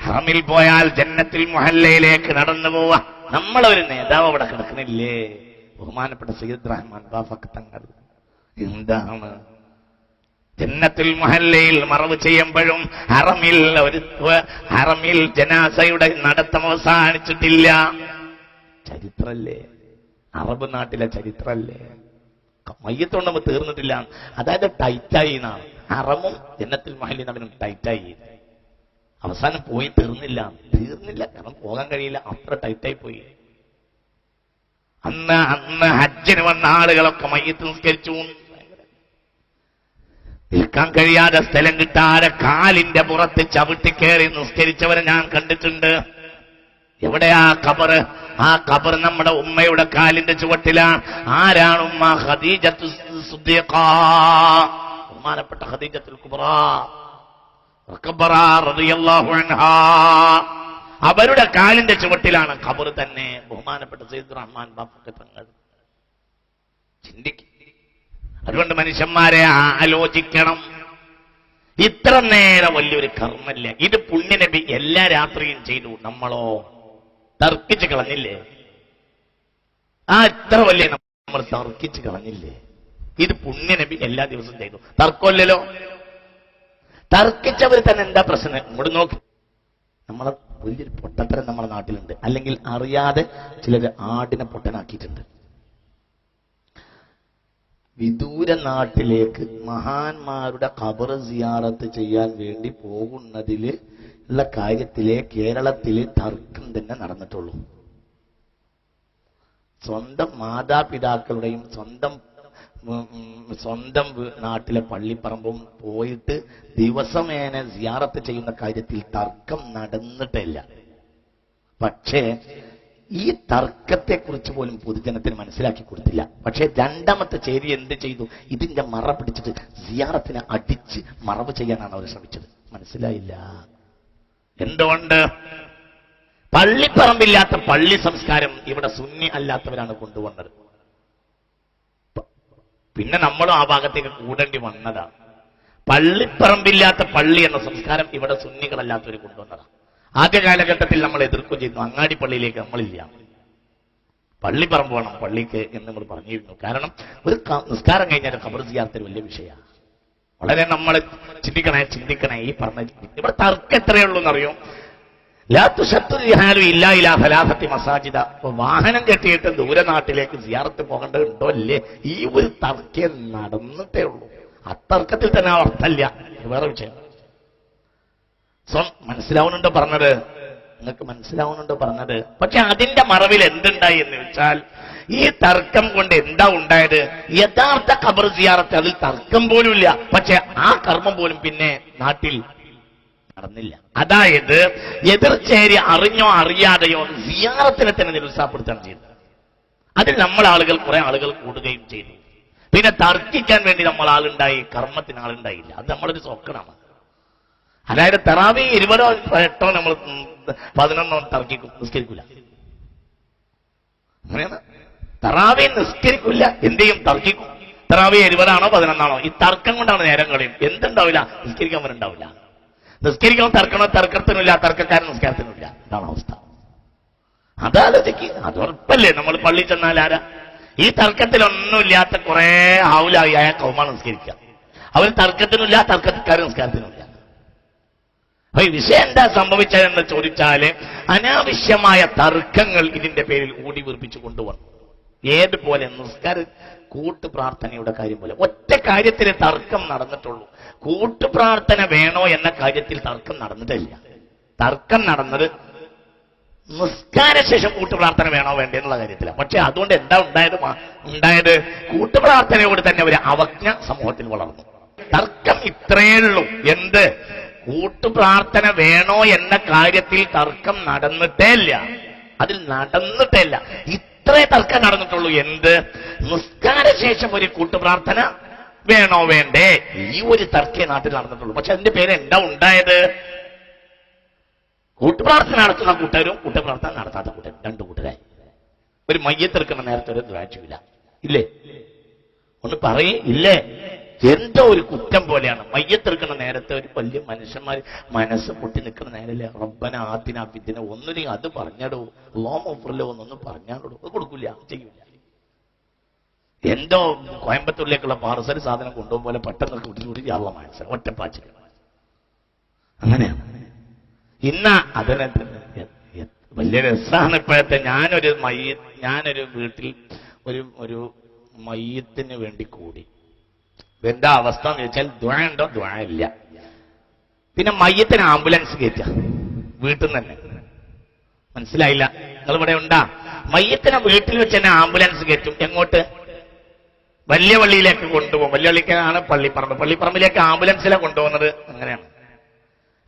ഹറമിൽ പോയാൽ ജന്നത്തുൽ മുഹല്ലയിലേക്ക് നടന്നു പോവാ. നമ്മളൊരു നേതാവ് അവിടെ കിടക്കണില്ലേ, ബഹുമാനപ്പെട്ട സയ്യിദ് റഹ്മാൻ ബാഫഖ് തങ്ങൾ. എന്താണ് ജന്നത്തുൽ മുഹല്ലയിൽ മറവ് ചെയ്യുമ്പോഴും ഹറമിൽ ജനാസയുടെ നടത്തം അവസാനിച്ചിട്ടില്ല. ചരിത്രല്ലേ, അറബ് നാട്ടിലെ ചരിത്രല്ലേ. മയ്യത്തുണ്ടെന്ന് തീർന്നിട്ടില്ല, അതായത് ടൈറ്റായി എന്നാണ്. ഹറമും ജന്നത്തുൽ മുഹല്ലയും തമ്മിലും ടൈറ്റായി. അവസാനം പോയി തീർന്നില്ല, കാരണം പോകാൻ കഴിയില്ല, അത്ര ടൈറ്റായി പോയി. അന്ന് ഹജ്ജിന് വന്ന ആളുകളൊക്കെ മയ്യത്ത് നിസ്കരിച്ചു. നിൽക്കാൻ കഴിയാതെ സ്ഥലം കിട്ടാതെ കാലിന്റെ പുറത്ത് ചവിട്ടിക്കേറി നിസ്കരിച്ചവരെ ഞാൻ കണ്ടിട്ടുണ്ട്. എവിടെയാ ഖബറ്? ആ ഖബർ നമ്മുടെ ഉമ്മയുടെ കാലിന്റെ ചുവട്ടിലാണ്. ആരാണ് ഉമ്മ? ഖദീജത്തു സിദ്ദീഖ, ബഹുമാനപ്പെട്ട ഖദീജത്തുൽ കുബ്രാ റളിയല്ലാഹു അൻഹാ. അവരുടെ കാലിന്റെ ചുവട്ടിലാണ് ഖബർ തന്നെ. ബഹുമാനപ്പെട്ട സയ്യിദ് റഹ്മാൻ ബാഫഖ് തങ്ങൾ. ചിന്തിക്കും. അതുകൊണ്ട് മനുഷ്യന്മാരെ ആലോചിക്കണം. ഇത്ര നേരം വലിയൊരു കർമ്മല്ല ഇത്. പുണ്യനബി എല്ലാ രാത്രിയും ചെയ്തു, നമ്മളോ തർക്കിച്ച് കളഞ്ഞില്ലേ? ഇത്ര വലിയ നമ്മൾ തർക്കിച്ച് കളഞ്ഞില്ലേ? ഇത് പുണ്യനബി എല്ലാ ദിവസവും ചെയ്തു, തർക്കമല്ലല്ലോ. തർക്കിച്ചവർ തന്നെ എന്താ പ്രശ്നം? ഇങ്ങോട്ട് നോക്കി. നമ്മളെ വലിയൊരു പൊട്ടത്തരം നമ്മുടെ നാട്ടിലുണ്ട്, അല്ലെങ്കിൽ അറിയാതെ ചിലര് ആടിനെ പൊട്ടനാക്കിയിട്ടുണ്ട്. വിദൂര നാട്ടിലേക്ക് മഹാന്മാരുടെ ഖബർ സിയാറത്ത് ചെയ്യാൻ വേണ്ടി പോകുന്നതില് ഉള്ള കാര്യത്തിലെ കേരളത്തില് തർക്കം തന്നെ നടന്നിട്ടുള്ളൂ. സ്വന്തം മാതാപിതാക്കളുടെയും സ്വന്തം നാട്ടിലെ പള്ളിപ്പറമ്പും പോയിട്ട് ദിവസമേന സിയാറത്ത് ചെയ്യുന്ന കാര്യത്തിൽ തർക്കം നടന്നിട്ടില്ല. പക്ഷേ ഈ തർക്കത്തെക്കുറിച്ച് പോലും പൊതുജനത്തിന് മനസ്സിലാക്കി കൊടുത്തില്ല. പക്ഷേ രണ്ടാമത്തെ ചേരി എന്ത് ചെയ്തു? ഇതിന്റെ മറ പിടിച്ചിട്ട് സിയാറത്തിനെ അടിച്ച് മറവ് ചെയ്യാനാണ് അവർ ശ്രമിച്ചത്. മനസ്സിലായില്ല. എന്തുകൊണ്ട്? പള്ളിപ്പറമ്പില്ലാത്ത പള്ളി സംസ്കാരം ഇവിടെ സുന്നി അല്ലാത്തവരാണ് കൊണ്ടുവന്നത്. പിന്നെ നമ്മളും ആ ഭാഗത്തേക്ക് കൂടേണ്ടി വന്നതാണ്. പള്ളിപ്പറമ്പില്ലാത്ത പള്ളി എന്ന സംസ്കാരം ഇവിടെ സുന്നികളല്ലാത്തവർ കൊണ്ടുവന്നതാണ്. ആദ്യ കാലഘട്ടത്തിൽ നമ്മൾ എതിർക്കുകയും ചെയ്യുന്നു. അങ്ങാടി പള്ളിയിലേക്ക് നമ്മളില്ല, പള്ളിപ്പറമ്പ് വേണം പള്ളിക്ക് എന്ന് നമ്മൾ പറഞ്ഞിരുന്നു. കാരണം ഒരു നിസ്കാരം കഴിഞ്ഞാൽ ഖബർ സിയാറത്ത് വലിയ വിഷയമാണ്. വളരെ നമ്മൾ ചിന്തിക്കണേ. ഈ പറഞ്ഞ ഇവിടെ തർക്കം എത്രയേ ഉള്ളൂ എന്നറിയോ? ലാ തുശദ്ദുൽ റിഹാലു ഇല്ലാ ഇലാ സലാസത്തി മസാജിദ. വാഹനം കെട്ടിയിട്ട് ദൂരനാട്ടിലേക്ക് സിയാറത്ത് പോകേണ്ടതുണ്ടോ അല്ലേ? ഈ ഒരു തർക്കം നടന്നിട്ടേ ഉള്ളൂ. അത്തർക്കത്തിൽ തന്നെ അർത്ഥമില്ല. വേറെ വിഷയം. മനസ്സിലാവുന്നുണ്ടോ പറഞ്ഞത്? നിങ്ങൾക്ക് മനസ്സിലാവുന്നുണ്ടോ പറഞ്ഞത്? പക്ഷെ അതിന്റെ മറവിൽ എന്തുണ്ടായി എന്ന് വെച്ചാൽ, ഈ തർക്കം കൊണ്ട് എന്താ ഉണ്ടായത്? യഥാർത്ഥ ഖബർ സിയാറത്ത് അതിൽ തർക്കം പോലും ഇല്ല. പക്ഷെ ആ കർമ്മം പോലും പിന്നെ നാട്ടിൽ നടന്നില്ല. അതായത് എതിർച്ചേരി അറിഞ്ഞോ അറിയാതെയോ സിയാറത്തിനെ തന്നെ നിരുത്സാഹപ്പെടുത്തുകയാണ് ചെയ്തത്. അതിൽ കുറെ ആളുകൾ കൂടുകയും ചെയ്തു. പിന്നെ തർക്കിക്കാൻ വേണ്ടി നമ്മൾ ആളുണ്ടായി, കർമ്മത്തിന് ആളുണ്ടായില്ല. അത് നമ്മളൊരു സോക്കണമാണ്. അതായത് തറാവി 20 8 നമ്മൾ 11 തർക്കിക്കും, നിസ്കരിക്കില്ല. അങ്ങനെയാണ്. തറാവി നിസ്കരിക്കില്ല, എന്ത് ചെയ്യും? തർക്കിക്കും. തറാവി 20 ആണോ 11 ആണോ? ഈ തർക്കം കൊണ്ടാണ് നേരം കളയും. എന്തുണ്ടാവില്ല? നിസ്കരിക്കാൻ വരണ്ടാവില്ല. നിസ്കരിക്കണം, തർക്കത്തിനില്ല, തർക്കക്കാരൻ നിസ്കാരത്തിനില്ല. ഇതാണ് അവസ്ഥ. അതാലോചിക്ക്. അത് ഉറപ്പല്ലേ? നമ്മൾ പള്ളി ചെന്നാൽ ആരാ? ഈ തർക്കത്തിലൊന്നുമില്ലാത്ത കുറെ ആവുലായി ആയ കൗമാണ് നിസ്കരിക്കുക. അവർ തർക്കത്തിനില്ല, തർക്കക്കാരൻ നിസ്കാരത്തിനില്ല. അപ്പൊ ഈ വിഷയം എന്താ സംഭവിച്ചതെന്ന് ചോദിച്ചാല്, അനാവശ്യമായ തർക്കങ്ങൾ ഇതിന്റെ പേരിൽ ഊടി വീർപ്പിച്ചു കൊണ്ടുവന്നു. ഏതുപോലെ? നിസ്കാര കൂട്ടുപ്രാർത്ഥനയുടെ കാര്യം പോലെ ഒറ്റ കാര്യത്തിൽ തർക്കം നടന്നിട്ടുള്ളൂ. കൂട്ടുപ്രാർത്ഥന വേണോ എന്ന കാര്യത്തിൽ തർക്കം നടന്നിട്ടില്ല. തർക്കം നടന്നത് നിസ്കാരശേഷം കൂട്ടുപ്രാർത്ഥന വേണോ വേണ്ടേ എന്നുള്ള കാര്യത്തിലാണ്. പക്ഷെ അതുകൊണ്ട് എന്താ ഉണ്ടായത്? കൂട്ടുപ്രാർത്ഥനയോട് തന്നെ ഒരു അവജ്ഞ സമൂഹത്തിൽ വളർന്നു. തർക്കം ഇത്രയുള്ളൂ. എന്ത്? കൂട്ടുപ്രാർത്ഥന വേണോ എന്ന കാര്യത്തിൽ തർക്കം നടന്നിട്ടേ ഇല്ല. അതിൽ നടന്നിട്ടേ ഇല്ല. ഇത്രേ തർക്കം നടന്നിട്ടുള്ളൂ. എന്ത്? നിസ്കാരശേഷം ഒരു കൂട്ടുപ്രാർത്ഥന വേണോ വേണ്ടേ? ഈ ഒരു തർക്കേ നാട്ടിൽ നടന്നിട്ടുള്ളൂ. പക്ഷെ അതിന്റെ പേര് എന്താ ഉണ്ടായത്? കൂട്ടുപ്രാർത്ഥന നടത്തുന്ന കൂട്ടരും കൂട്ടുപ്രാർത്ഥന നടത്താത്ത കൂട്ടരും, രണ്ടു കൂട്ടരായി. ഒരു മയ്യത്തെടുക്കുന്ന നേരത്തെ ഒരു ദ്വാഴ്ചയില്ല. ഇല്ലേ? ഒന്ന് പറയേ. ഇല്ലേ? എന്തോ ഒരു കുറ്റം പോലെയാണ്. മയ്യത്തെടുക്കുന്ന നേരത്തെ ഒരു വലിയ മനുഷ്യന്മാർ മനസ്സ് പൊട്ടി നിൽക്കുന്ന നേരല്ലേ റബ്ബന ആത്തിന ഫിദ്ദുനിയ ഒന്നുമില്ലെങ്കിൽ അത് പറഞ്ഞടോ, അല്ലാഹു ഗഫിർ ഒന്നൊന്നും പറഞ്ഞാടോ, അത് കൊടുക്കില്ല, ചെയ്യൂല. എന്തോ കോയമ്പത്തൂരിലേക്കുള്ള പാർസൽ സാധനം കൊണ്ടുപോകും പോലെ പെട്ടെന്ന് കൂട്ടി അള്ള മനസ്സിലാവും, ഒറ്റപ്പാച്ചിൽ. അങ്ങനെയാണ് ഇന്ന അതിനെ വലിയ രസമാണ്. ഇപ്പോഴത്തെ ഞാനൊരു വീട്ടിൽ ഒരു മയ്യത്തിന് വേണ്ടി കൂടി. എന്താ അവസ്ഥ എന്ന് ചോദിച്ചാൽ ദുആ ഉണ്ടോ? ദുആ ഇല്ല. പിന്നെ മയ്യത്തിന് ആംബുലൻസ് കയറ്റുക വീട്ടിൽ നിന്ന് തന്നെ. മനസ്സിലായില്ല? നിങ്ങൾ ഇവിടെ ഉണ്ടാ? മയ്യത്തിനെ വീട്ടിൽ വെച്ച് തന്നെ ആംബുലൻസ് കയറ്റും. എങ്ങോട്ട്? വലിയ പള്ളിയിലേക്ക് കൊണ്ടുപോകും. വലിയ പള്ളിക്കാണ് പള്ളിപ്പറമ്പിലേക്ക് ആംബുലൻസിലാണ് കൊണ്ടുപോകുന്നത്. അങ്ങനെയാണ്.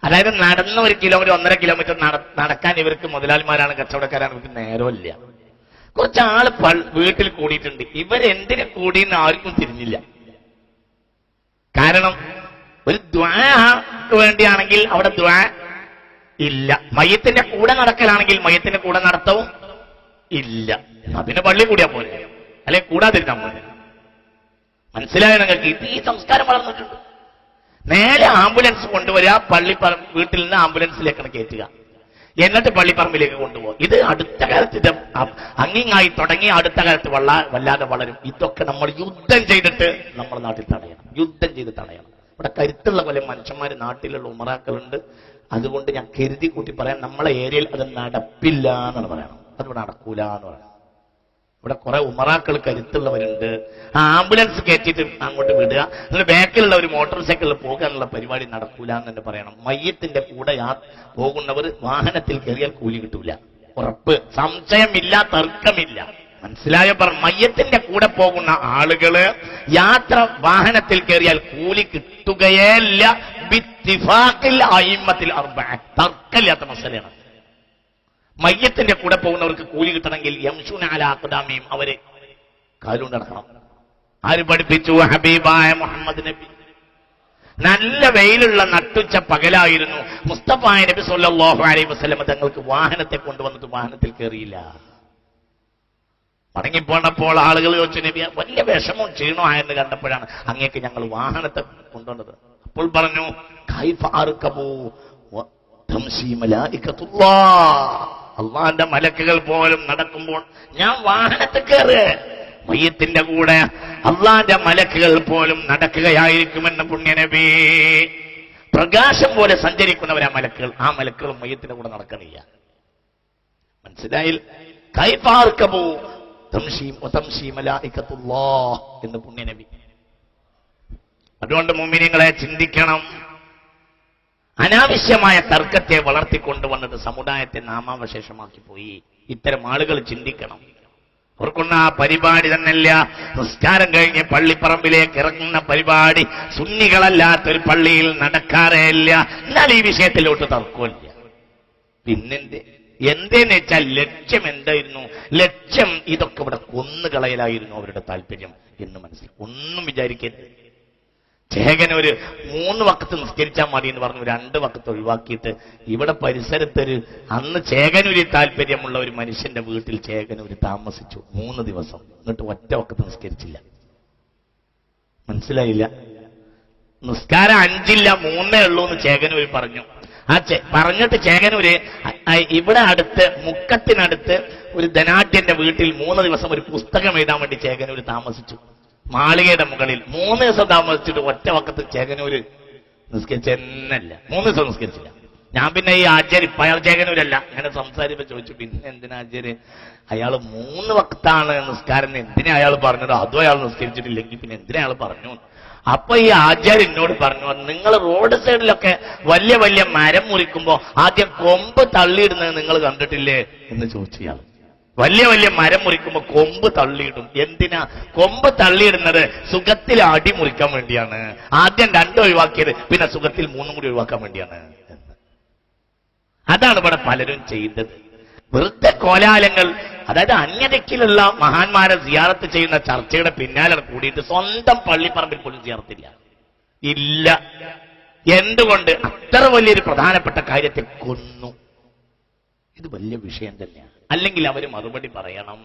അതായത് നടന്ന 1 കിലോമീറ്റർ 1.5 കിലോമീറ്റർ നടക്കാൻ ഇവർക്ക് മുതലാളിമാരാണ്, കച്ചവടക്കാരാണ്, ഇവർക്ക് നേരമില്ല. കുറച്ചാള് വീട്ടിൽ കൂടിയിട്ടുണ്ട്. ഇവരെന്തിനു കൂടിയെന്ന് ആർക്കും തിരിഞ്ഞില്ല. കാരണം ഒരു ദുആക്ക് വേണ്ടിയാണെങ്കിൽ അവിടെ ദുആ ഇല്ല. മയ്യത്തിന്റെ കൂടെ നടക്കലാണെങ്കിൽ മയ്യത്തിന്റെ കൂടെ നടത്തവും ഇല്ല. അതിന് പള്ളി കൂടിയാ പോലെ, അല്ലെ കൂടാതിരുന്നാ പോലെ. മനസ്സിലായോ നിങ്ങൾക്ക്? ഈ സംസ്കാരം വളർന്നിട്ടുണ്ട്. നേരെ ആംബുലൻസ് കൊണ്ടുവരിക, വീട്ടിൽ നിന്ന് ആംബുലൻസിലേക്കാണ് കയറ്റുക, എന്നിട്ട് പള്ളിപ്പറമ്പിലേക്ക് കൊണ്ടുപോകും. ഇത് അടുത്ത കാലത്ത് അങ്ങിങ്ങായി തുടങ്ങി അടുത്ത കാലത്ത് വല്ലാതെ വളരും. ഇതൊക്കെ നമ്മൾ യുദ്ധം ചെയ്തിട്ട് നമ്മുടെ നാട്ടിൽ തടയണം. യുദ്ധം ചെയ്ത് തടയണം. ഇവിടെ കരുത്തുള്ള പോലെ മനുഷ്യന്മാർ നാട്ടിലുള്ള ഉമറാക്കളുണ്ട്. അതുകൊണ്ട് ഞാൻ കരുതി കൂട്ടി പറയാൻ, നമ്മളെ ഏരിയയിൽ അത് നടപ്പില്ല എന്നാണ് പറയണം. അതിവിടെ നടക്കൂല എന്ന് പറയണം. ഇവിടെ കുറെ ഉമറാക്കൾ കരുത്തുള്ളവരുണ്ട്. ആ ആംബുലൻസ് കയറ്റിയിട്ട് അങ്ങോട്ട് വിടുക, എന്നിട്ട് ബാക്കിലുള്ള ഒരു മോട്ടോർ സൈക്കിളിൽ പോകുക എന്നുള്ള പരിപാടി നടക്കൂല എന്ന് തന്നെ പറയണം. മയ്യത്തിന്റെ കൂടെ പോകുന്നവർ വാഹനത്തിൽ കയറിയാൽ കൂലി കിട്ടൂല, ഉറപ്പ്, സംശയമില്ല, തർക്കമില്ല. മനസ്സിലായോ? മയ്യത്തിന്റെ കൂടെ പോകുന്ന ആളുകള് യാത്ര വാഹനത്തിൽ കയറിയാൽ കൂലി കിട്ടുകയല്ല. ബിത്തിഫാഖിൽ അയിമ്മത്തിൽ അർബഅ, തർക്കമില്ലാത്ത മസലയാണ്. മയ്യത്തിന്റെ കൂടെ പോകുന്നവർക്ക് കൂലി കിട്ടണമെങ്കിൽ യംശൂന അലാ അഖ്ദാമിഹിം, അവരെ കാലുകൊണ്ട് നടക്കണം. ആര് പഠിപ്പിച്ചു? ഹബീബായ മുഹമ്മദ് നബി. നല്ല വെയിലുള്ള നട്ടുച്ച പകലായിരുന്നു. മുസ്തഫ നബി സല്ലല്ലാഹു അലൈഹി വസല്ലം തങ്ങൾക്ക് വാഹനത്തെ കൊണ്ടുവന്നിട്ട് വാഹനത്തിൽ കയറിയില്ല. മടങ്ങിപ്പോണപ്പോൾ ആളുകൾ ചോദിച്ചു, നബി വലിയ വിഷമവും ക്ഷീണമായെന്ന് കണ്ടപ്പോഴാണ് അങ്ങേക്ക് ഞങ്ങൾ വാഹനത്തെ കൊണ്ടുവന്നത്. അപ്പോൾ പറഞ്ഞു, കൈഫ അർകബു തംശി മലായികത്തുല്ലാഹ്, അള്ളാന്റെ മലക്കുകൾ പോലും നടക്കുമ്പോൾ ഞാൻ വാഹനത്തിൽ കയറ്. മയ്യത്തിന്റെ കൂടെ അള്ളാന്റെ മലക്കുകൾ പോലും നടക്കുകയായിരിക്കുമെന്ന് പുണ്യനബി. പ്രകാശം പോലെ സഞ്ചരിക്കുന്നവരാ മലക്കുകൾ. ആ മലക്കുകൾ മയ്യത്തിന്റെ കൂടെ നടക്കണില്ല. മനസ്സിലായി? കൈഫാർക്കബു തംശി മലായികത്തുല്ലാഹ് എന്ന് പുണ്യനബി. അതുകൊണ്ട് മുഅ്മിനീങ്ങളെ ചിന്തിക്കണം. അനാവശ്യമായ തർക്കത്തെ വളർത്തിക്കൊണ്ടുവന്നത് സമുദായത്തെ നാമാവശേഷമാക്കി പോയി. ഇത്തരം ആളുകൾ ചിന്തിക്കണം. അവർക്കൊന്നും ആ പരിപാടി തന്നെയല്ല. നിസ്കാരം കഴിഞ്ഞ് പള്ളിപ്പറമ്പിലേക്ക് ഇറങ്ങുന്ന പരിപാടി സുന്നികളല്ലാത്തൊരു പള്ളിയിൽ നടക്കാറേ ഇല്ല. എന്നാൽ ഈ വിഷയത്തിലോട്ട് തർക്കമില്ല. എന്തേന്ന് വെച്ചാൽ ലക്ഷ്യം എന്തായിരുന്നു? ലക്ഷ്യം ഇതൊക്കെ ഇവിടെ കൊന്നുകളയലായിരുന്നു അവരുടെ താല്പര്യം എന്ന് മനസ്സിലായി. ഒന്നും വിചാരിക്കരുത്. ചേകനൊരു 3 വക്കത്ത് നിസ്കരിച്ചാൽ മതി എന്ന് പറഞ്ഞു 2 വക്കത്ത് ഒഴിവാക്കിയിട്ട് ഇവിടെ പരിസരത്തൊരു അന്ന് ചേകനൂരി താല്പര്യമുള്ള ഒരു മനുഷ്യന്റെ വീട്ടിൽ ചേകനൂര് താമസിച്ചു 3 ദിവസം. എന്നിട്ട് ഒറ്റ വക്കത്ത് നിസ്കരിച്ചില്ല. മനസ്സിലായില്ല? നിസ്കാരം 5 ഇല്ല 3 ഉള്ളൂ എന്ന് ചേകനൂര് പറഞ്ഞു. പറഞ്ഞിട്ട് ചേകനൂര് ഇവിടെ അടുത്ത് മുക്കത്തിനടുത്ത് ഒരു ധനാഢ്യന്റെ വീട്ടിൽ 3 ദിവസം ഒരു പുസ്തകം എഴുതാൻ വേണ്ടി ചേകനൂര് താമസിച്ചു. മാളികയുടെ മുകളിൽ 3 ദിവസം താമസിച്ചിട്ട് ഒറ്റ വക്കത്ത് ചേകനൂര് നിസ്കരിച്ചെന്നല്ല. 3 ദിവസം നിസ്കരിച്ചില്ല. ഞാൻ പിന്നെ ഈ ആചാര്യ അയാൾ ചേകനൂരല്ല അങ്ങനെ സംസാരിച്ചപ്പോ ചോദിച്ചു, പിന്നെ എന്തിനാ ആചാര്യ അയാൾ 3 വക്താണ് നിസ്കാരം എന്തിനാ അയാൾ പറഞ്ഞത്? അതും അയാൾ നിസ്കരിച്ചിട്ടില്ലെങ്കിൽ പിന്നെ എന്തിനാ അയാൾ പറഞ്ഞു? അപ്പൊ ഈ ആചാര്യ എന്നോട് പറഞ്ഞു, നിങ്ങൾ റോഡ് സൈഡിലൊക്കെ വലിയ വലിയ മരം മുറിക്കുമ്പോ ആദ്യം കൊമ്പ് തള്ളിയിടുന്നത് നിങ്ങൾ കണ്ടിട്ടില്ലേ എന്ന് ചോദിച്ചു ഇയാൾ. വലിയ വലിയ മരം മുറിക്കുമ്പോ കൊമ്പ് തള്ളിയിടും. എന്തിനാ കൊമ്പ് തള്ളിയിടുന്നത്? സുഖത്തിൽ അടി മുറിക്കാൻ വേണ്ടിയാണ്. ആദ്യം 2 ഒഴിവാക്കിയത്, പിന്നെ സുഖത്തിൽ 3 കൂടി ഒഴിവാക്കാൻ വേണ്ടിയാണ്. അതാണ് ഇവിടെ പലരും ചെയ്തത്. വെറുതെ കോലാലങ്ങൾ. അതായത് അന്യദിക്കിലുള്ള മഹാന്മാരെ സിയാറത്ത് ചെയ്യുന്ന ചർച്ചയുടെ പിന്നാലെ കൂടിയിട്ട് സ്വന്തം പള്ളിപ്പറമ്പിൽ പോലും സിയാറത്തില്ല. ഇല്ല. എന്തുകൊണ്ട്? അത്ര വലിയൊരു പ്രധാനപ്പെട്ട കാര്യത്തെ കൊന്നു. ഇത് വലിയ വിഷയം തന്നെയാണ്. അല്ലെങ്കിൽ അവർ മറുപടി പറയണം.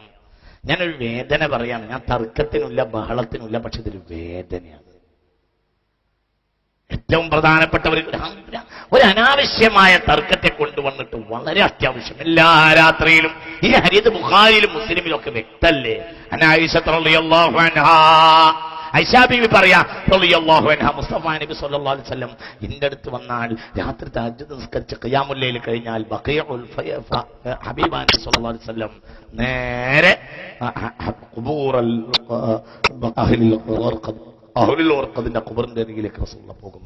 ഞാനൊരു വേദന പറയാണ്. ഞാൻ തർക്കത്തിനുമില്ല ബഹളത്തിനുമില്ല, പക്ഷെ ഇതൊരു വേദനയാണ്. ഏറ്റവും പ്രധാനപ്പെട്ട ഒരു അനാവശ്യമായ തർക്കത്തെ കൊണ്ടുവന്നിട്ട് വളരെ അത്യാവശ്യം എല്ലാ രാത്രിയിലും ഈ ഹരീത് ബുഖാരിയിലും മുസ്ലിമിലും ഒക്കെ വ്യക്തല്ലേ. അനായിഷത്ത് റളിയല്ലാഹു അൻഹാ, ഐഷാ ബീവി പറയാ റളിയല്ലാഹു അൻഹാ, മുസ്തഫ നബി സല്ലല്ലാഹു അലൈഹി വസല്ലം ഇന്റെ അടുത്ത് വന്നാൽ രാത്രി തഹജ്ജുദ് നിസ്കരിച്ച് ഖിയാമുൽ ലൈൽ കഴിഞ്ഞാൽ ബഖീഉൽ ഹബീബാൻ നബി സല്ലല്ലാഹു അലൈഹി വസല്ലം നേരെ ഖുബൂറൽ അഹ്ലിൽ ഖബറിന്റെ ഖബറിന്റെ അരികിലേക്ക് റസൂലുള്ളാഹി പോകും.